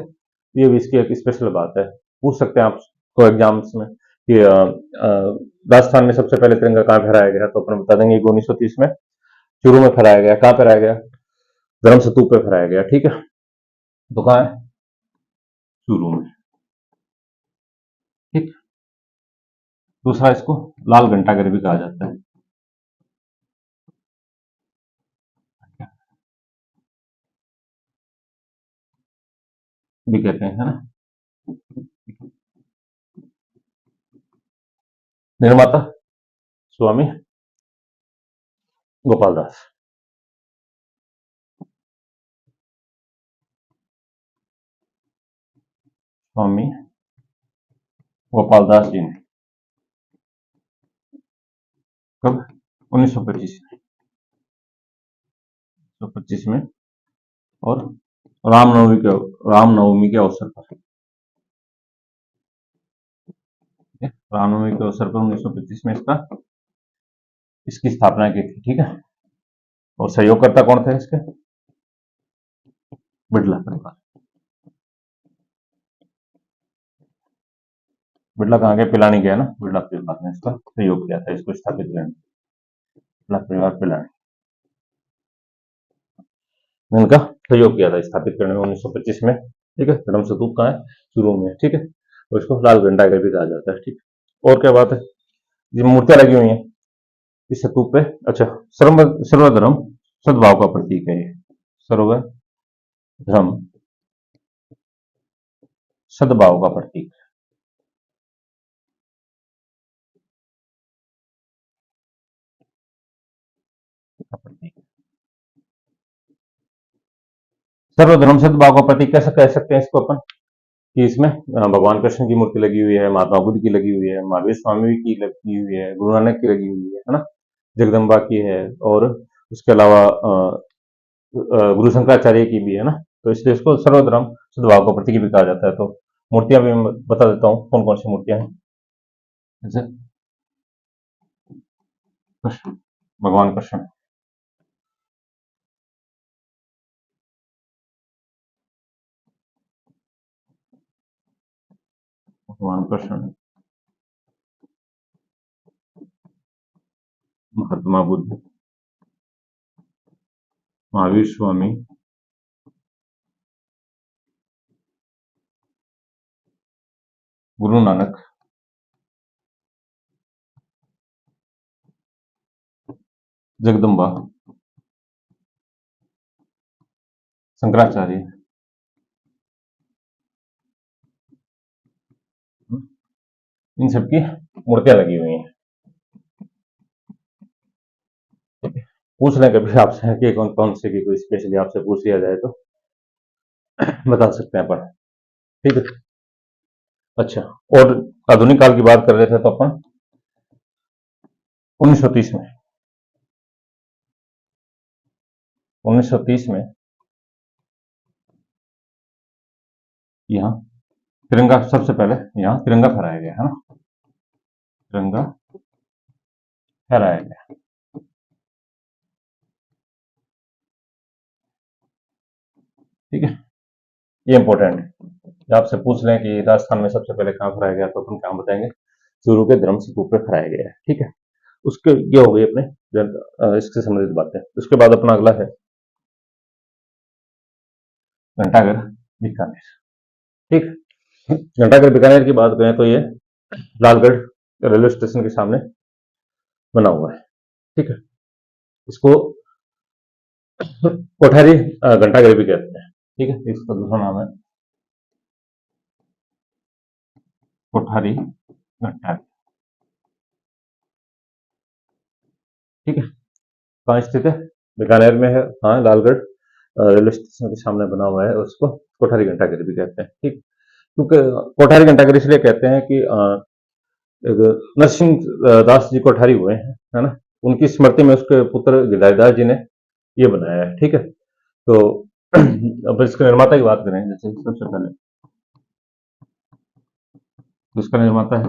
ये भी इसकी एक स्पेशल बात है, पूछ सकते हैं आपको एग्जाम्स में कि राजस्थान में सबसे पहले तिरंगा कहाँ फहराया गया, तो अपन बता देंगे कि 1930 में चूरू में फहराया गया। कहाँ फहराया गया? धर्म स्तूप पे फहराया गया, ठीक है। तो कहाँ है? शुरू में। ठीक। दूसरा, इसको लाल घंटाघर भी कहा जाता है। भी कहते हैं, है ना। निर्माता स्वामी गोपाल दास। स्वामी गोपाल दास जी ने कब? 1925 में। 1925 में। और रामनवमी के रामनवमी के अवसर पर, रामनवमी के अवसर पर 1925 में इसकी स्थापना की थी। ठीक है। और सहयोगकर्ता कौन थे इसके? बिड़ला परिवार। बिड़ला कहाँ के? पिलानी गया ना। बिड़ला परिवार ने इसका सहयोग किया था, इसको स्थापित करने में। बिड़ला परिवार पिलानी ने इनका सहयोग किया था स्थापित करने में 1925 में। ठीक है। धर्म स्तूप कहाँ है? चूरू में। ठीक है। और इसको लाल घंटाघर भी कहा जाता है। ठीक। और क्या बात है? ये मूर्तियां लगी हुई हैं इस स्तूप पे। अच्छा, सर्वधर्म सद्भाव का प्रतीक है ये। सर्वधर्म सद्भाव का प्रतीक का प्रतीक सर्वधर्म सद्भाव का प्रतीक कैसे कह सकते हैं इसको अपन? कि इसमें भगवान कृष्ण की मूर्ति लगी हुई है, महात्मा बुद्ध की लगी हुई है, महावीर स्वामी की लगी हुई है, गुरु नानक की लगी हुई है ना, जगदम्बा की है, और उसके अलावा गुरु शंकराचार्य की भी है ना। तो इसलिए इसको सर्वधर्म सद्भाव का प्रतीक भी कहा जाता है। तो मूर्तियां भी मैं बता देता हूँ कौन कौन सी मूर्तियां हैं। जैसे कृष्ण, भगवान कृष्ण, भगवान कृष्ण, महात्मा बुद्ध, महावीर स्वामी, गुरु नानक, जगदम्बा, शंकराचार्य, इन सबकी मूर्तियां लगी हुई हैं। पूछ लें कभी आपसे कि कौन कौन से की कोई स्पेशली आपसे पूछ लिया जाए तो बता सकते हैं अपन। ठीक है। अच्छा, और आधुनिक काल की बात कर रहे थे तो अपन 1930 में, 1930 में यहाँ तिरंगा सबसे पहले यहाँ तिरंगा फहराया गया है ना। तिरंगा फहराया गया। ठीक है। ये इंपॉर्टेंट है। आपसे पूछ लें कि राजस्थान में सबसे पहले कहाँ फहराया गया तो अपन कहाँ बताएंगे? चूरू के धर्म स्तूप पे फहराया गया है। ठीक है। उसके ये हो गई अपने इससे संबंधित बातें। उसके बाद अपना अगला है घंटाघर बीकानेर। ठीक। घंटाघर बीकानेर की बात करें तो ये लालगढ़ रेलवे स्टेशन के सामने बना हुआ है। ठीक है। इसको कोठारी घंटाघर भी कहते हैं। ठीक है। इसका दूसरा नाम है कोठारी घंटाघर। ठीक है। कहाँ स्थित है? बीकानेर में है। हाँ, लालगढ़ रेलवे स्टेशन के सामने बना हुआ है। उसको कोठारी घंटाघर भी कहते हैं। ठीक। क्योंकि कोठारी घंटाघर इसलिए कहते हैं कि एक नरसिंह दास जी कोठारी हुए हैं, है ना। उनकी स्मृति में उसके पुत्र गिरधारीदास जी ने ये बनाया है। ठीक है। तो अब इसके निर्माता की बात करें, जैसे सबसे पहले तो इसका निर्माता है,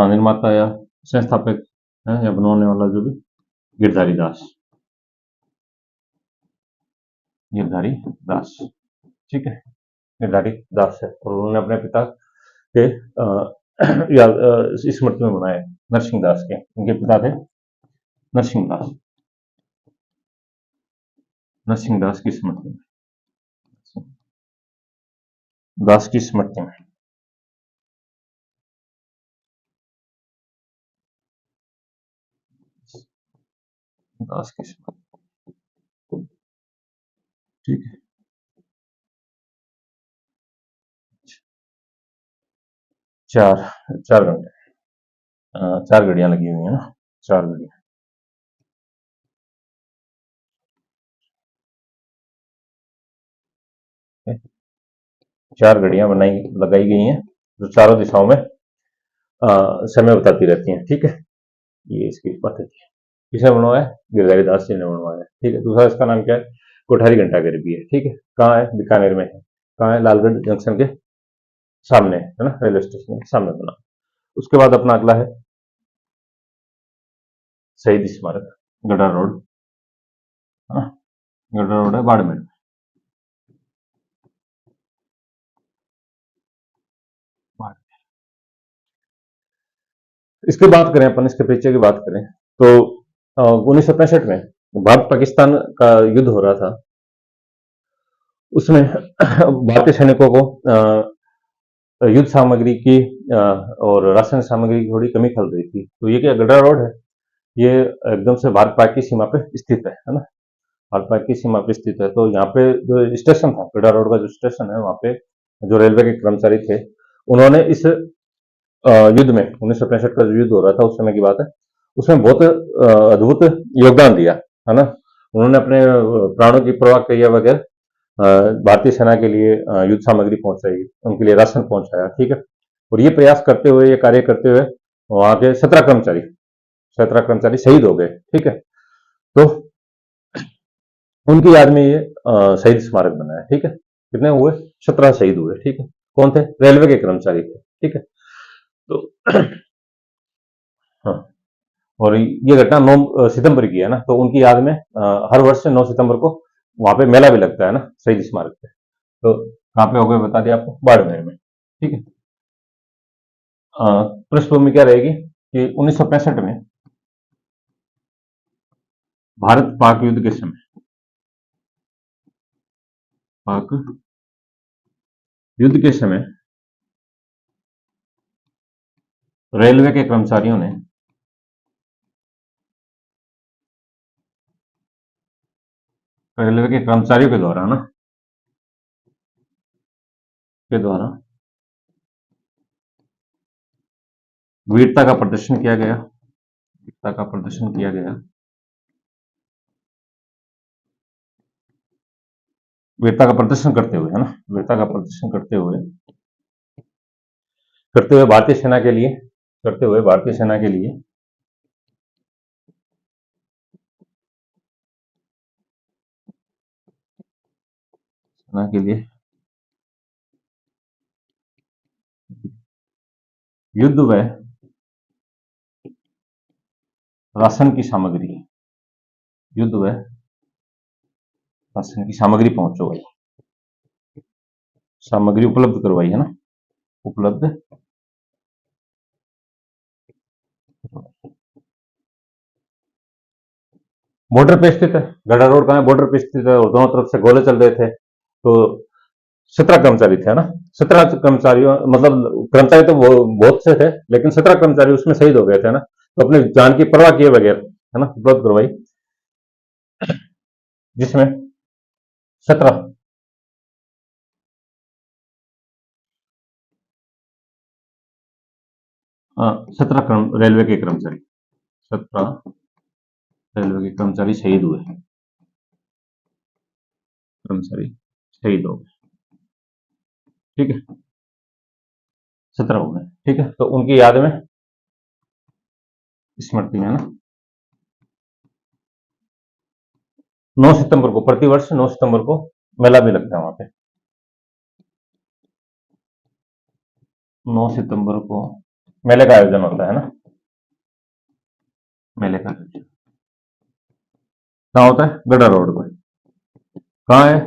निर्माता या संस्थापक है या बनवाने वाला जो भी, गिरधारी दास, गिरधारी दास। ठीक है। गिरधारी दास है और उन्होंने अपने पिता के या स्मृति में बनाए, नरसिंह दास के। उनके पिता थे नरसिंह दास, नरसिंह दास की स्मृति में। दास की स्मृति में। दास की स्मृति, ठीक है। 4 घंटे, 4 घड़ियां लगी हुई है ना, 4 घड़ियां। 4 घड़ियां बनाई लगाई गई हैं जो चारों दिशाओं में समय बताती रहती हैं, ठीक है। ये इसकी पद्धति है। किसने बनवाया? गिरधारी दास जी ने बनवाया, ठीक है। दूसरा इसका नाम क्या है? कोठारी घंटाघर भी है, ठीक है। कहाँ है? बीकानेर में है। कहाँ है? लालगढ़ जंक्शन के सामने है ना, रेलवे स्टेशन के सामने बना। उसके बाद अपना अगला है शहीद स्मारक, गडा रोड, है ना। गडा रोड है बाड़मेर में। इसकी बात करें अपन, इसके पीछे की बात करें तो 1965 में भारत पाकिस्तान का युद्ध हो रहा था। उसमें भारतीय सैनिकों को युद्ध सामग्री की और राशन सामग्री की थोड़ी कमी खल रही थी। तो ये क्या गडरा रोड है, ये एकदम से भारत पाक की सीमा पे स्थित है ना। भारत पाक की सीमा पे स्थित है। तो यहाँ पे जो स्टेशन था, गडरा रोड का जो स्टेशन है, वहाँ पे जो रेलवे के कर्मचारी थे, उन्होंने इस युद्ध में 1965 का जो युद्ध हो रहा था उस समय की बात है, उसमें बहुत अद्भुत योगदान दिया, है ना। उन्होंने अपने प्राणों की परवाह किए बगैर भारतीय सेना के लिए युद्ध सामग्री पहुंचाई, उनके लिए राशन पहुंचाया, ठीक है। और ये प्रयास करते हुए, ये कार्य करते हुए वहां के 17 कर्मचारी शहीद हो गए, ठीक है। तो उनकी याद में ये शहीद स्मारक बना है, ठीक है। कितने हुए? 17 शहीद हुए, ठीक है। कौन थे? रेलवे के कर्मचारी थे, ठीक है। तो हाँ, और ये घटना 9 सितंबर की है ना, तो उनकी याद में हर वर्ष 9 सितंबर को वहां पे मेला भी लगता है ना, शहीद स्मारक पे। तो कहाँ पे हो गए बता दिया आपको, बाड़मेर में, ठीक है। पृष्ठभूमि क्या रहेगी कि 1965 में भारत पाक युद्ध के समय, पाक युद्ध के समय रेलवे के कर्मचारियों ने रेलवे के कर्मचारियों के द्वारा ना के द्वारा वीरता का प्रदर्शन किया गया, वीरता का प्रदर्शन किया गया, वीरता का प्रदर्शन करते हुए, है ना, वीरता का प्रदर्शन करते हुए भारतीय सेना के लिए, करते हुए भारतीय सेना के लिए सेना के लिए युद्ध व राशन की सामग्री, युद्ध व राशन की सामग्री पहुंचवाई, सामग्री उपलब्ध करवाई, है ना, उपलब्ध। बॉर्डर पे स्थित है गढ़ा रोड, कहाँ है? बॉर्डर पे स्थित है, और दोनों तरफ से गोले चल रहे थे। तो 17 कर्मचारी थे ना, 17 कर्मचारियों, मतलब कर्मचारी तो बहुत से थे, लेकिन 17 कर्मचारी उसमें शहीद हो गए थे ना। तो अपनी जान की परवाह किए बगैर, है ना, उपलब्ध करवाई, जिसमें 17 17 रेलवे के कर्मचारी, 17 रेलवे के कर्मचारी शहीद हुए, कर्मचारी शहीद हो गए, ठीक है। 17 हो गए, ठीक है। तो उनकी याद में स्मृति में, है ना, 9 सितंबर को, प्रतिवर्ष 9 सितंबर को मेला भी लगता है वहां पे। 9 सितंबर को मेले का आयोजन होता है ना, मेले का आयोजन कहाँ होता है? गडा रोड पर। कहाँ है?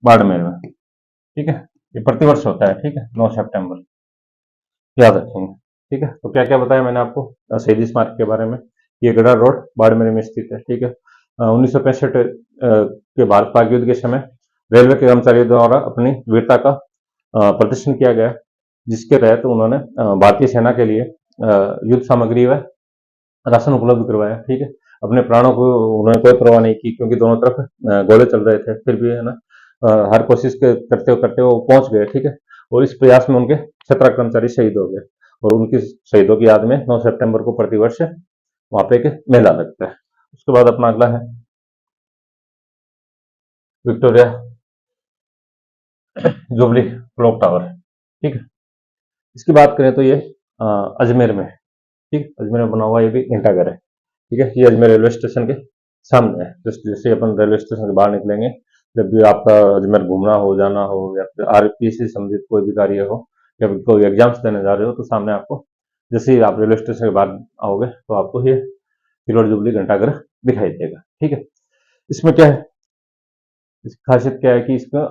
बाड़मेर में, ठीक है। ये प्रतिवर्ष होता है, ठीक है, 9 सितंबर, याद रखेंगे, ठीक है। तो क्या क्या बताया मैंने आपको शहीद स्मारक के बारे में। ये गडा रोड बाड़मेर में स्थित है, ठीक है। 1965 के भारत पाक युद्ध के समय रेलवे के कर्मचारियों द्वारा अपनी वीरता का प्रदर्शन किया गया, जिसके तहत उन्होंने भारतीय सेना के लिए युद्ध सामग्री व राशन उपलब्ध करवाया। ठीक है, अपने प्राणों को उन्होंने कोई परवाह नहीं की, क्योंकि दोनों तरफ गोले चल रहे थे, फिर भी है ना हर कोशिश करते करते वो पहुंच गए। ठीक है, और इस प्रयास में उनके 17 कर्मचारी शहीद हो गए, और उनकी शहीदों की याद में 9 सितंबर को प्रतिवर्ष वहां पे एक मेला लगता है। उसके बाद अपना अगला है विक्टोरिया जुबली क्लॉक टावर। ठीक है, इसकी बात करें तो ये अजमेर में, ठीक है, अजमेर में बना हुआ ये भी घंटाघर है। ठीक है, ये अजमेर रेलवे स्टेशन के सामने है। जैसे जैसे अपन रेलवे स्टेशन से बाहर निकलेंगे, जब भी आपका अजमेर घूमना हो, जाना हो, या फिर आरपीएस से संबंधित कोई भी कार्य हो, या फिर कोई एग्जाम्स देने जा रहे हो, तो सामने आपको जैसे ही आप रेलवे स्टेशन के बाहर आओगे तो आपको ये सिल्वर जुबली घंटाघर दिखाई देगा। ठीक है, इसमें क्या है, इसकी खासियत क्या है कि इसका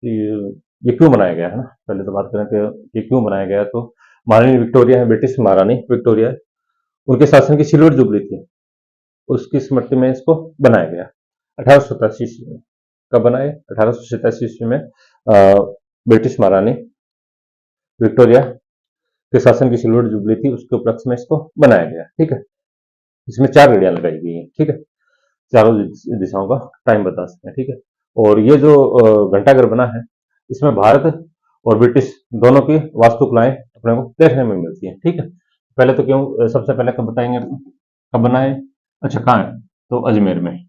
ये क्यों बनाया गया है ना, पहले तो बात करें कि ये क्यों बनाया गया। तो महारानी विक्टोरिया है, ब्रिटिश महारानी विक्टोरिया, उनके शासन की सिल्वर जुबली थी, उसकी स्मृति में इसको बनाया गया 1887 ईस्वी में। कब बनाया? 1887 ईस्वी में ब्रिटिश महारानी विक्टोरिया के शासन की सिल्वर जुबली थी, उसके उपलक्ष्य में इसको बनाया गया। ठीक है, इसमें 4 घड़ियां लगाई गई हैं। ठीक है, चारों दिशाओं का टाइम बता सकते हैं। ठीक है, और ये जो घंटाघर बना है, इसमें भारत और ब्रिटिश दोनों की वास्तुकलाएं अपने को देखने में मिलती हैं। ठीक है, पहले तो क्यों सबसे पहले कब बताएंगे, कब बना है? अच्छा, कहाँ है? तो अजमेर में।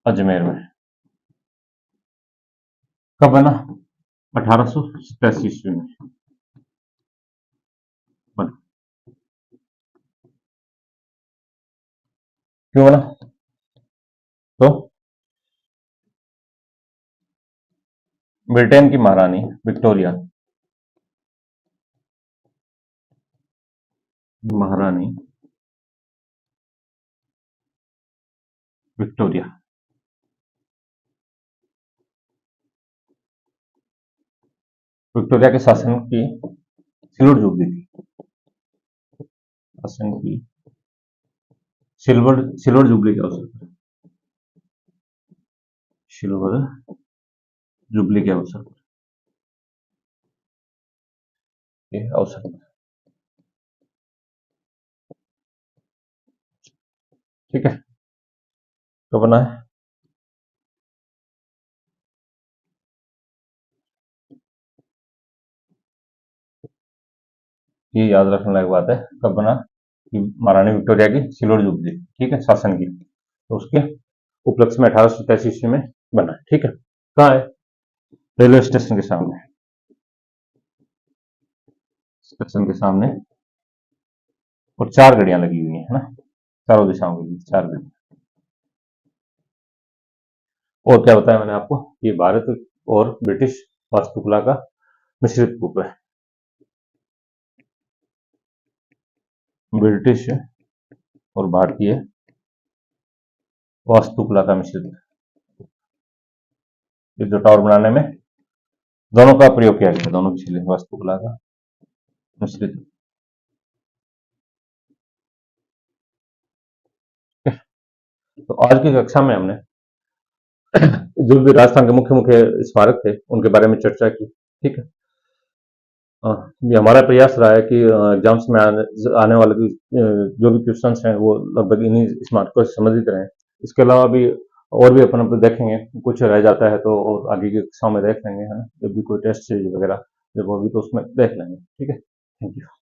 अजमेर में कब बना? 1887 ईस्वी में बना। क्यों बना? तो ब्रिटेन की महारानी विक्टोरिया, महारानी विक्टोरिया विक्टोरिया के शासन की सिल्वर जुबली थी। शासन की सिल्वर सिल्वर जुबली के अवसर पर, सिल्वर जुबली के अवसर पर, के अवसर पर। ठीक है, तो बना है ये याद रखने लायक बात है, कब बना कि महारानी विक्टोरिया की सिल्वर जुबली, ठीक है, शासन की, तो उसके उपलक्ष्य में 1887 ईस्वी में बना। ठीक है, कहाँ है? रेलवे स्टेशन के सामने, स्टेशन के सामने, और 4 घड़ियां लगी हुई है ना, चारों दिशाओं के बीच 4 घड़ियां। और क्या बताया मैंने आपको, ये भारत और ब्रिटिश वास्तुकला का मिश्रित रूप है। ब्रिटिश और भारतीय वास्तुकला का मिश्रित, ये जो टावर बनाने में दोनों का प्रयोग किया गया, दोनों की शैली वास्तुकला का मिश्रित। तो आज की कक्षा में हमने जो भी राजस्थान के मुख्य मुख्य स्मारक थे उनके बारे में चर्चा की। ठीक है, ये हमारा प्रयास रहा है कि एग्जाम्स में आने वाले जो भी क्वेश्चंस हैं वो लगभग इन्हीं स्मारकों से संबंधित रहे। इसके अलावा भी और भी अपन देखेंगे, कुछ रह जाता है तो और आगे की कक्षाओं में देख लेंगे, है ना, जब भी कोई टेस्ट सीरीज वगैरह जब होगी तो उसमें देख लेंगे। ठीक है, थैंक यू।